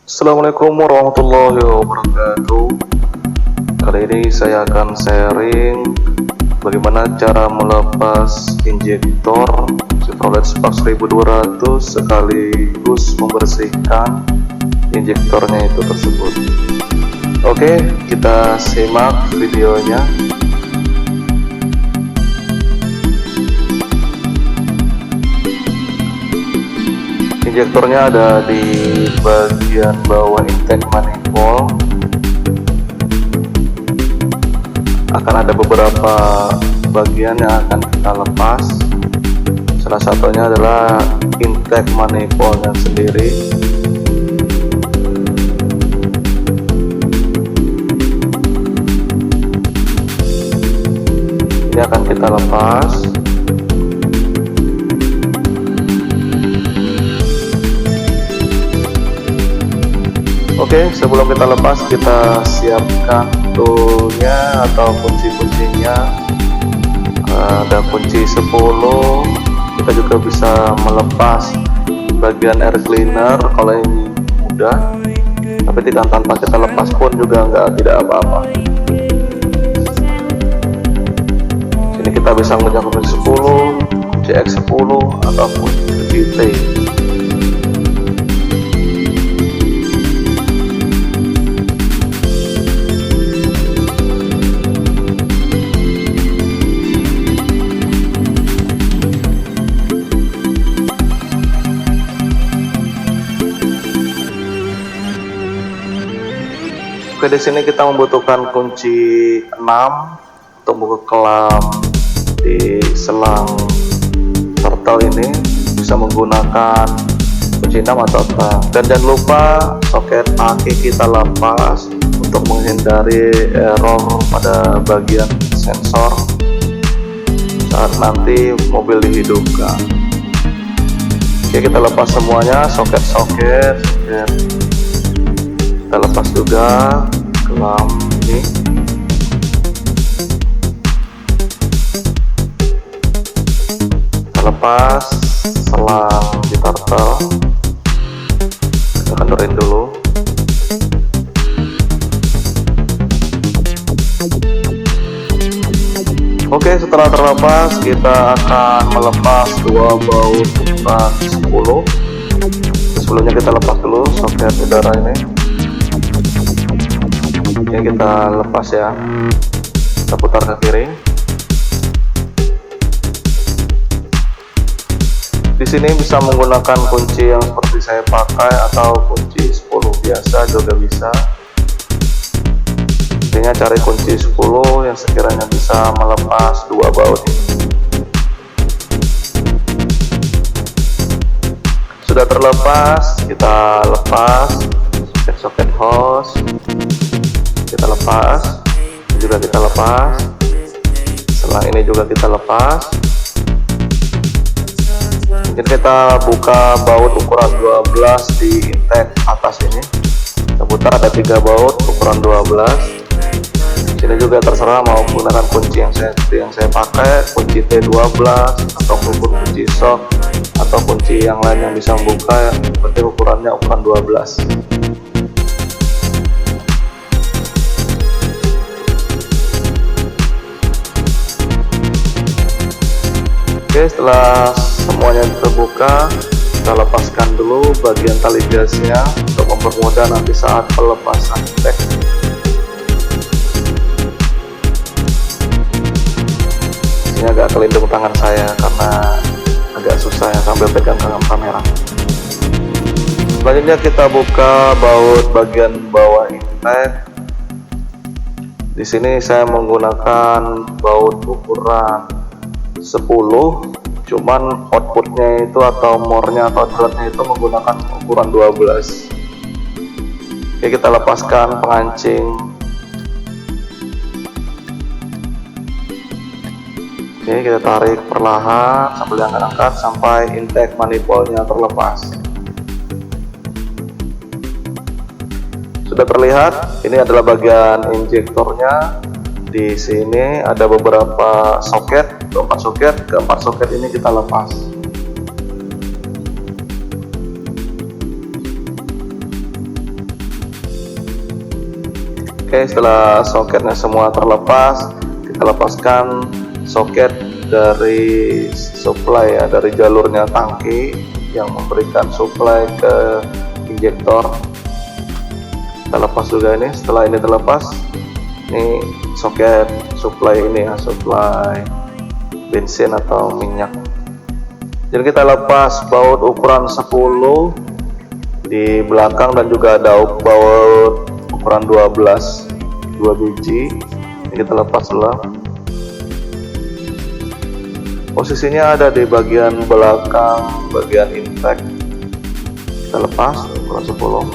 Assalamualaikum warahmatullahi wabarakatuh. Kali ini saya akan sharing bagaimana cara melepas injektor Chevrolet Spark 1200 sekaligus membersihkan injektornya itu tersebut. Oke, kita simak videonya. Injektornya ada di bagian bawah intake manifold. Akan ada beberapa bagian yang akan kita lepas. Salah satunya adalah intake manifoldnya sendiri. Ini akan kita lepas. Oke, sebelum kita lepas, kita siapkan toolnya atau kunci-kuncinya. Ada kunci 10. Kita juga bisa melepas bagian air cleaner kalau ini mudah, tapi tidak tanpa kita lepas pun juga tidak apa-apa. Sini kita bisa menggunakan kunci 10, kunci X10 ataupun kunci T. Oke, di sini kita membutuhkan kunci 6 untuk membuka kelam di selang turtle ini. Bisa menggunakan kunci 6 atau apa. Dan jangan lupa soket aki kita lepas untuk menghindari error pada bagian sensor saat nanti mobil dihidupkan. Oke, kita lepas semuanya, soket-soket. Kita lepas juga kelam ini. Kita lepas selang di turtle. Kita kendorin dulu. Oke, setelah terlepas kita akan melepas dua baut ukuran 10. Sebelumnya kita lepas dulu soket udara ini. Oke, kita lepas ya. Kita putar ke kiri. Di sini bisa menggunakan kunci yang seperti saya pakai atau kunci 10 biasa juga bisa. Intinya cari kunci 10 yang sekiranya bisa melepas dua baut ini. Sudah terlepas, kita lepas soket hose. Kita lepas, ini juga kita lepas. Setelah ini juga kita lepas. Mungkin kita buka baut ukuran 12 di intake atas ini. Kita putar, ada 3 baut ukuran 12. Sini juga terserah mau menggunakan kunci yang saya pakai, kunci T12 ataupun kunci shock atau kunci yang lain yang bisa membuka. Yang penting ukurannya ukuran 12. Oke, setelah semuanya terbuka, kita lepaskan dulu bagian tali gasnya untuk mempermudah nanti saat pelepasan intake. Ini agak kelindung tangan saya karena agak susah ya sambil pegang kamera. Selanjutnya kita buka baut bagian bawah intake. Di sini saya menggunakan baut ukuran 10, cuman outputnya itu atau more-nya atau thread-nya itu menggunakan ukuran 12. Oke, kita lepaskan pengancing. Oke, kita tarik perlahan sambil angkat-angkat sampai intake manifoldnya terlepas. Sudah terlihat, ini adalah bagian injektornya. Di sini ada beberapa soket, 4 soket. Keempat soket ini kita lepas. Oke, setelah soketnya semua terlepas, kita lepaskan soket dari supply ya, dari jalurnya tangki yang memberikan supply ke injektor. Kita lepas juga ini. Setelah ini terlepas, ini soket supply ini ya, supply bensin atau minyak. Jadi kita lepas baut ukuran 10 di belakang dan juga ada baut ukuran 12 2 biji. Ini kita lepas dulu. Posisinya ada di bagian belakang, bagian intake. Kita lepas ukuran 10.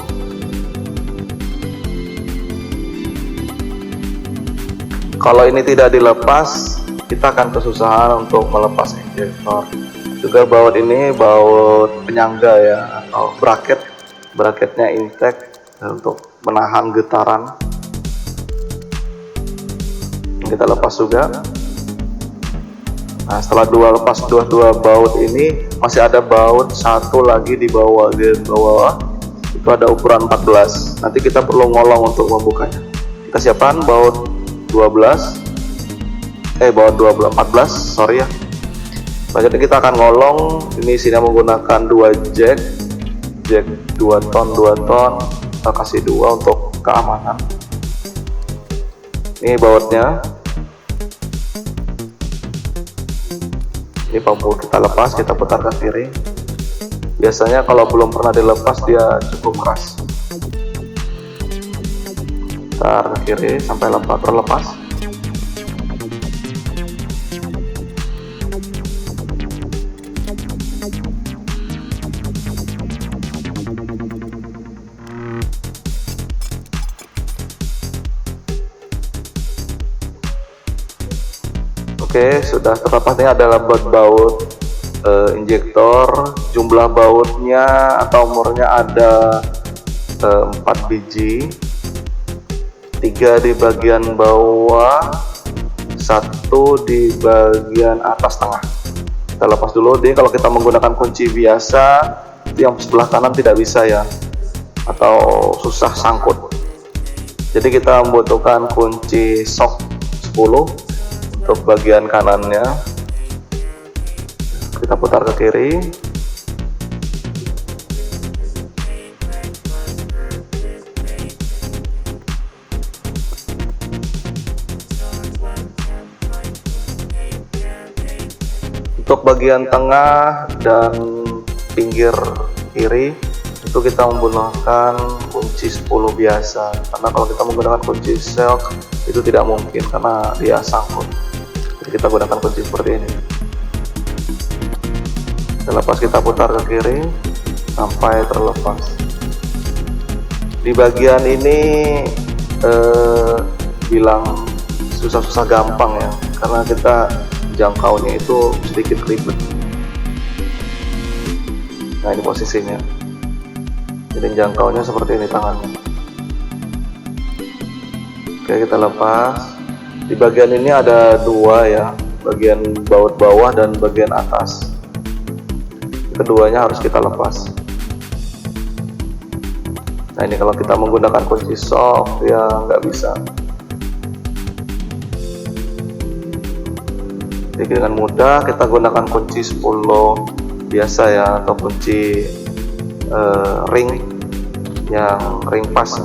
Kalau ini tidak dilepas, kita akan kesusahan untuk melepas injektor. Juga baut ini baut penyangga ya, atau bracketnya intake untuk menahan getaran. Kita lepas juga. Nah, setelah lepas dua baut ini, masih ada baut satu lagi di bawah, itu ada ukuran 14. Nanti kita perlu ngolong untuk membukanya. Kita siapkan baut 14, sorry ya. Jadi kita akan ngolong. Ini sini menggunakan 2 jack 2 ton, kita kasih 2 untuk keamanan. Ini bautnya. Ini pampu kita lepas, kita putar ke kiri. Biasanya kalau belum pernah dilepas dia cukup keras. Putar ke kiri sampai terlepas. Oke, sudah terlepas. Ini adalah baut injektor. Jumlah bautnya atau umurnya ada 4 biji, 3 di bagian bawah, 1 di bagian atas tengah. Kita lepas dulu. Jadi kalau kita menggunakan kunci biasa, yang sebelah kanan tidak bisa ya, atau susah sangkut. Jadi kita membutuhkan kunci sok 10 untuk bagian kanannya. Kita putar ke kiri. Untuk bagian tengah dan pinggir kiri itu kita menggunakan kunci 10 biasa, karena kalau kita menggunakan kunci silk itu tidak mungkin karena dia sangkut. Jadi kita gunakan kunci seperti ini. Terlepas kita putar ke kiri sampai terlepas. Di bagian ini bilang susah-susah gampang ya, karena kita jangkaunya itu sedikit ribet. Nah, ini posisinya. Jadi jangkaunya seperti ini tangannya. Oke, kita lepas. Di bagian ini ada 2 ya, bagian baut bawah dan bagian atas. Keduanya harus kita lepas. Nah, ini kalau kita menggunakan kunci sok ya nggak bisa. Jadi dengan mudah kita gunakan kunci 10 biasa ya, atau kunci ring yang ring pas.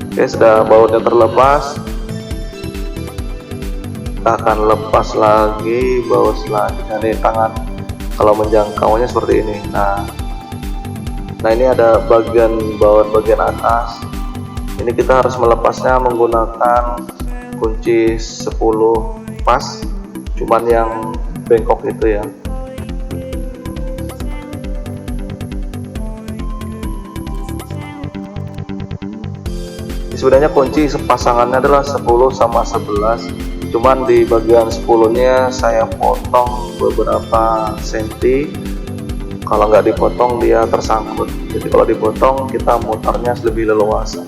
Oke, sudah bautnya terlepas, kita akan lepas lagi baut selanjutnya. Nih tangan kalau menjangkaunya seperti ini. Nah ini ada bagian baut bagian atas. Ini kita harus melepasnya menggunakan kunci 10 pas, cuman yang bengkok itu ya. Sebenarnya kunci pasangannya adalah 10 sama 11, cuman di bagian 10 nya saya potong beberapa senti. Kalau nggak dipotong dia tersangkut, jadi kalau dipotong kita mutarnya lebih leluasa.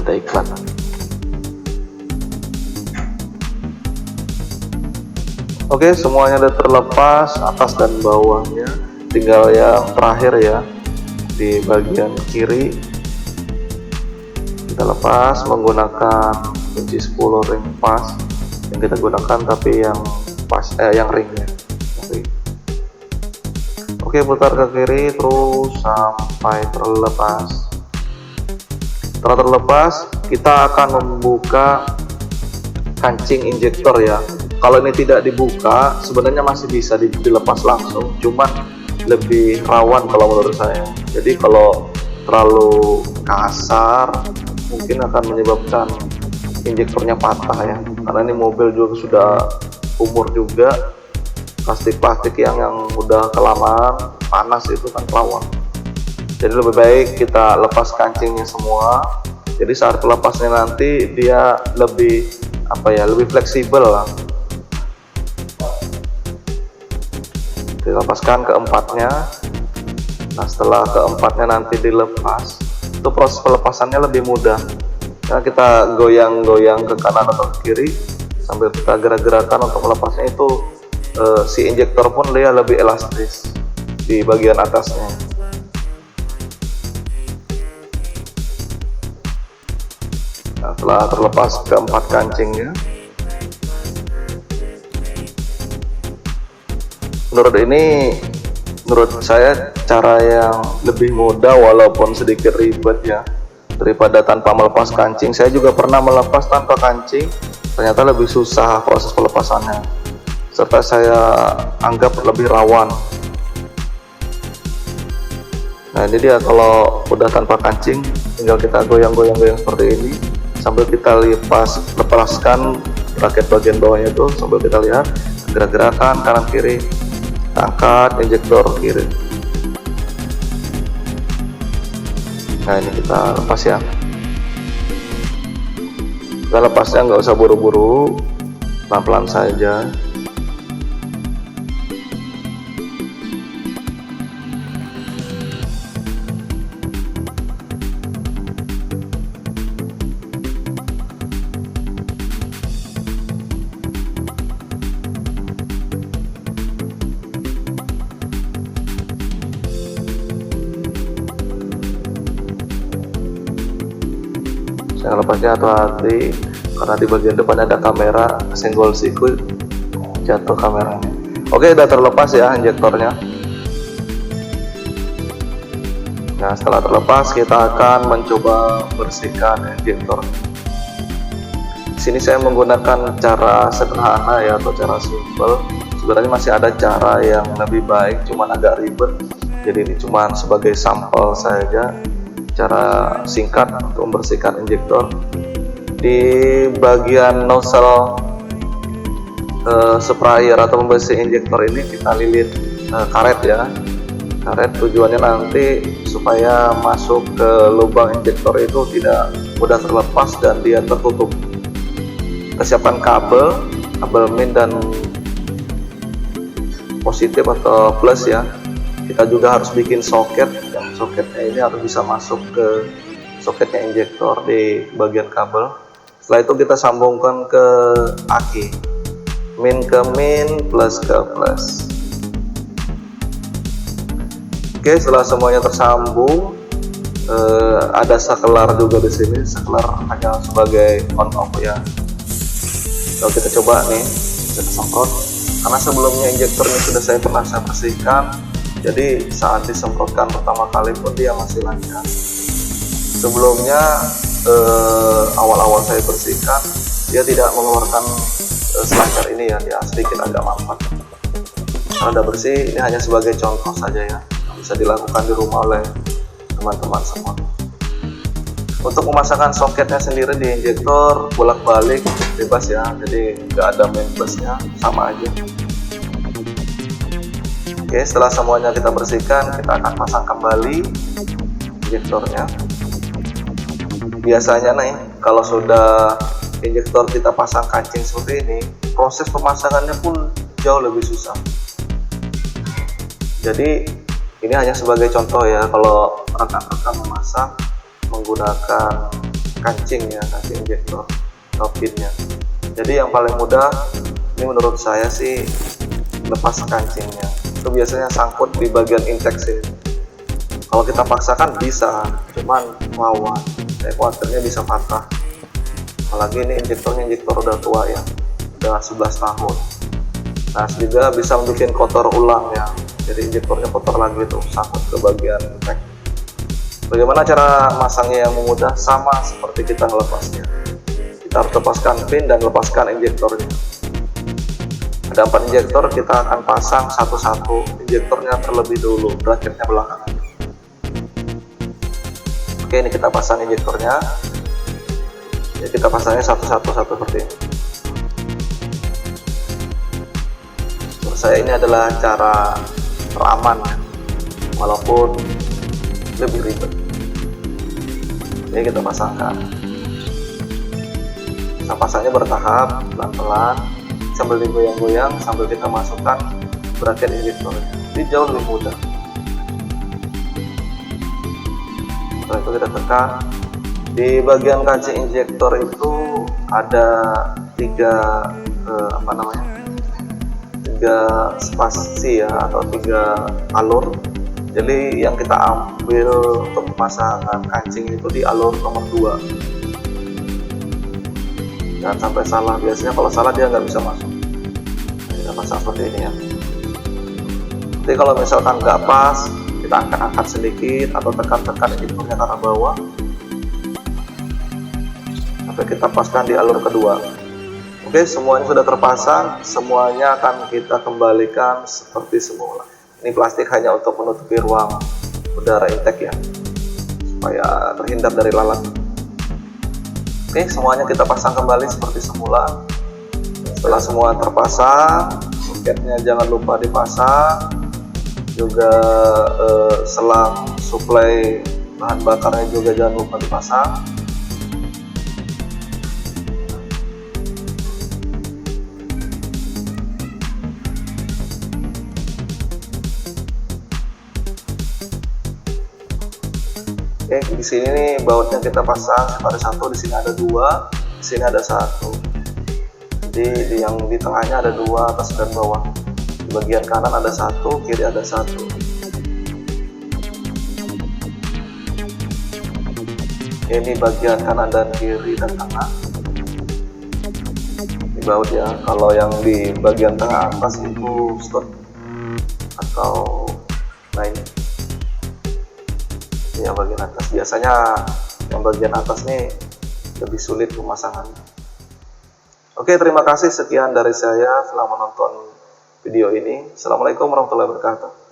ada iklan. Oke, semuanya udah terlepas, atas dan bawahnya. Tinggal yang terakhir ya, di bagian kiri. Kita lepas menggunakan kunci 10 ring pas yang kita gunakan, tapi yang pas yang ringnya. Oke, putar ke kiri terus sampai terlepas. Setelah terlepas, kita akan membuka kancing injektor ya. Kalau ini tidak dibuka, sebenarnya masih bisa dilepas langsung, cuman lebih rawan kalau menurut saya. Jadi kalau terlalu kasar, mungkin akan menyebabkan injektornya patah ya. Karena ini mobil juga sudah umur juga, plastik yang udah kelamaan panas itu kan rawan. Jadi lebih baik kita lepas kancingnya semua. Jadi saat lepasnya nanti dia lebih lebih fleksibel lah. Dilepaskan keempatnya. Nah, setelah keempatnya nanti dilepas, itu proses pelepasannya lebih mudah. Nah, kita goyang-goyang ke kanan atau ke kiri sambil kita gerak-gerakan untuk melepasnya, itu si injektor pun dia lebih elastis di bagian atasnya. Nah, setelah terlepas keempat kancingnya, menurut saya cara yang lebih mudah walaupun sedikit ribet ya, daripada tanpa melepas kancing. Saya juga pernah melepas tanpa kancing, ternyata lebih susah proses pelepasannya, serta saya anggap lebih rawan. Nah, ini dia kalau udah tanpa kancing, tinggal kita goyang-goyang seperti ini sambil kita lepaskan braket bagian bawahnya itu, sambil kita lihat gerak-gerakan kanan kiri, angkat injektor kiri. Nah, ini kita lepas ya. Kita lepasnya nggak usah buru-buru, pelan-pelan saja. Saya lepasnya hati-hati karena di bagian depan ada kamera, senggol siku jatuh kameranya. Oke, udah terlepas ya injektornya. Nah, setelah terlepas kita akan mencoba bersihkan injektor. Di sini saya menggunakan cara sederhana ya, atau cara simple. Sebenarnya masih ada cara yang lebih baik, cuman agak ribet. Jadi ini cuman sebagai sampel saja, cara singkat untuk membersihkan injektor. Di bagian nozzle sprayer atau pembersih injektor ini kita lilit karet ya. Karet tujuannya nanti supaya masuk ke lubang injektor itu tidak mudah terlepas dan dia tertutup. Kita siapkan kabel min dan positif atau plus ya. Kita juga harus bikin soket, yang soketnya ini harus bisa masuk ke soketnya injektor di bagian kabel. Setelah itu kita sambungkan ke aki, min ke min, plus ke plus. Oke, setelah semuanya tersambung, ada sakelar juga di sini. Sakelar hanya sebagai on off ya. Kalau kita coba nih, kita semprot. Karena sebelumnya injektor ini sudah saya bersihkan. Jadi saat disemprotkan pertama kali pun dia masih lancar. Sebelumnya awal-awal saya bersihkan, dia tidak mengeluarkan selancar ini ya, dia sedikit agak mampet. Kalau udah bersih, ini hanya sebagai contoh saja ya, bisa dilakukan di rumah oleh teman-teman semua. Untuk memasangkan soketnya sendiri di injektor bolak-balik bebas ya, jadi nggak ada main plusnya, sama aja. Oke, setelah semuanya kita bersihkan, kita akan pasang kembali injektornya. Biasanya nih, kalau sudah injektor kita pasang kancing seperti ini, proses pemasangannya pun jauh lebih susah. Jadi ini hanya sebagai contoh ya, kalau rekan-rekan memasang menggunakan kancing ya, kancing injektor atau pinnya. Jadi yang paling mudah ini menurut saya sih lepas kancingnya. Itu biasanya sangkut di bagian intake sini. Kalau kita paksakan bisa, cuman lawan saya khawatirnya bisa patah. Apalagi ini injektornya injektor udah tua ya, udah 11 tahun. Nah juga bisa bikin kotor ulang ya, jadi injektornya kotor lagi tuh, sangkut ke bagian intake. Bagaimana cara masangnya yang mudah? Sama seperti kita melepasnya. Kita harus lepaskan pin dan lepaskan injektornya. Ada 4 injektor, kita akan pasang satu-satu. Injektornya terlebih dulu, bracketnya belakangan. Oke, ini kita pasang injektornya. Ya, kita pasangnya satu-satu seperti ini. Menurut saya ini adalah cara teraman, walaupun lebih ribet. Ini kita pasangkan. Kita pasangnya bertahap, pelan-pelan, sambil digoyang-goyang, sambil kita masukkan bracket injektornya. Jadi jauh lebih mudah. Setelah itu kita tekan. Di bagian kancing injektor itu ada tiga spasi ya, atau 3 alur. Jadi yang kita ambil untuk pemasangan kancing itu di alur nomor 2. Jangan sampai salah, biasanya kalau salah dia nggak bisa masuk. Kita pasang seperti ini ya. Jadi kalau misalkan nggak pas, kita angkat sedikit atau tekan-tekan injektornya ke arah bawah sampai kita paskan di alur kedua. Oke, semuanya sudah terpasang, semuanya akan kita kembalikan seperti semula. Ini plastik hanya untuk menutupi ruang udara intake ya, supaya terhindar dari lalat. Oke, semuanya kita pasang kembali seperti semula. Setelah semua terpasang, soketnya jangan lupa dipasang. Juga selang suplai bahan bakarnya juga jangan lupa dipasang. Oke, di sini nih bautnya kita pasang, ada 1, di sini ada 2, di sini ada 1. Jadi yang di tengahnya ada 2, atas dan bawah. Di bagian kanan ada 1, kiri ada 1. Ini bagian kanan dan kiri dan tengah. Di baut ya. Kalau yang di bagian tengah atas itu stud atau lain. Yang bagian atas, biasanya yang bagian atas nih lebih sulit pemasangannya. Oke, terima kasih, sekian dari saya telah menonton video ini. Assalamualaikum warahmatullahi wabarakatuh.